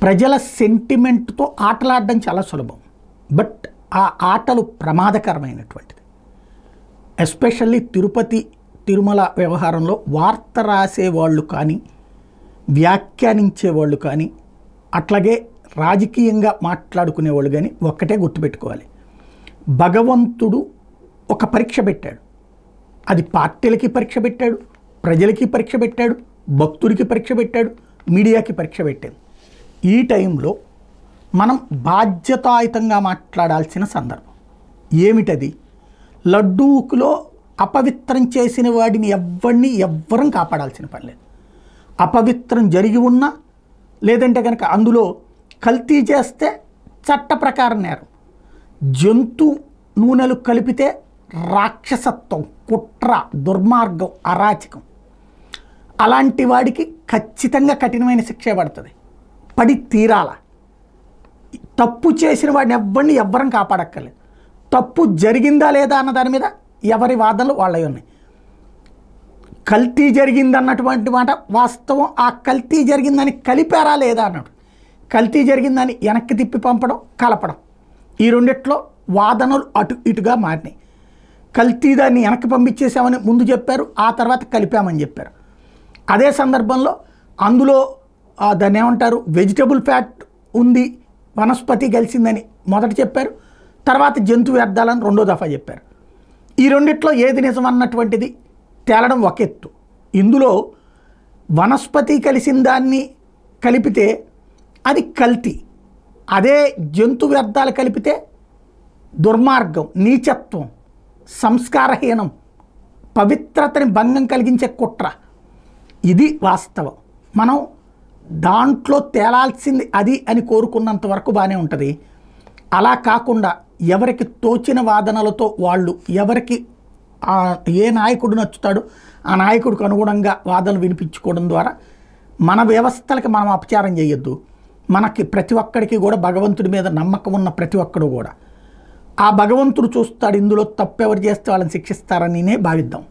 ప్రజల సెంటిమెంట్తో ఆటలాడడం చాలా సులభం, బట్ ఆ ఆటలు ప్రమాదకరమైనటువంటిది. ఎస్పెషల్లీ తిరుపతి తిరుమల వ్యవహారంలో వార్త రాసేవాళ్ళు కానీ, వ్యాఖ్యానించేవాళ్ళు కానీ, అట్లాగే రాజకీయంగా మాట్లాడుకునేవాళ్ళు కానీ ఒక్కటే గుర్తుపెట్టుకోవాలి, భగవంతుడు ఒక పరీక్ష పెట్టాడు. అది పార్టీలకి పరీక్ష పెట్టాడు, ప్రజలకి పరీక్ష పెట్టాడు, భక్తుడికి పరీక్ష పెట్టాడు, మీడియాకి పరీక్ష పెట్టాడు. ఈ టైంలో మనం బాధ్యతాయుతంగా మాట్లాడాల్సిన సందర్భం. ఏమిటది? లడ్డూకులో అపవిత్రం చేసిన వాడిని ఎవ్వరం కాపాడాల్సిన పని లేదు. అపవిత్రం జరిగి ఉన్నా, లేదంటే కనుక అందులో కల్తీ చేస్తే చట్ట ప్రకారం నేరం. జంతు నూనెలు కలిపితే రాక్షసత్వం, కుట్ర, దుర్మార్గం, అరాచకం. అలాంటి వాడికి ఖచ్చితంగా కఠినమైన శిక్ష పడుతుంది, పడి తీరాల. తప్పు చేసిన వాడిని ఎవ్వరం కాపాడక్కర్లేదు. తప్పు జరిగిందా లేదా అన్న దాని మీద ఎవరి వాదనలు వాళ్ళవి ఉన్నాయి. కల్తీ జరిగిందన్నటువంటి మాట వాస్తవం. ఆ కల్తీ జరిగిందని కలిపారా లేదా అన్నాడు. కల్తీ జరిగిందని వెనక్కి తిప్పి పంపడం, కలపడం, ఈ రెండిట్లో వాదనలు అటు ఇటుగా మారినాయి. కల్తీ దాన్ని వెనక్కి పంపించేసామని ముందు చెప్పారు, ఆ తర్వాత కలిపామని చెప్పారు. అదే సందర్భంలో అందులో దాన్ని ఏమంటారు, వెజిటబుల్ ఫ్యాట్ ఉంది, వనస్పతి కలిసిందని మొదట చెప్పారు, తర్వాత జంతు వ్యర్థాలని రెండో దఫా చెప్పారు. ఈ రెండిట్లో ఏది నిజం అన్నటువంటిది తేలడం ఒక ఎత్తు. ఇందులో వనస్పతి కలిసిన దాన్ని కలిపితే అది కల్తీ, అదే జంతు వ్యర్థాలు కలిపితే దుర్మార్గం, నీచత్వం, సంస్కారహీనం, పవిత్రతని భంగం కలిగించే కుట్ర. ఇది వాస్తవం. మనం దాంట్లో తేలాల్సింది అది అని కోరుకున్నంత వరకు బాగానే ఉంటుంది. అలా కాకుండా ఎవరికి తోచిన వాదనలతో వాళ్ళు ఎవరికి ఏ నాయకుడు నచ్చుతాడో ఆ నాయకుడికి అనుగుణంగా వాదనలు వినిపించుకోవడం ద్వారా మన వ్యవస్థలకి మనం అపచారం చేయొద్దు. మనకి ప్రతి ఒక్కడికి కూడా భగవంతుడి మీద నమ్మకం ఉన్న ప్రతి ఒక్కడు కూడా ఆ భగవంతుడు చూస్తాడు, ఇందులో తప్పెవరు చేస్తే వాళ్ళని శిక్షిస్తారని భావిద్దాం.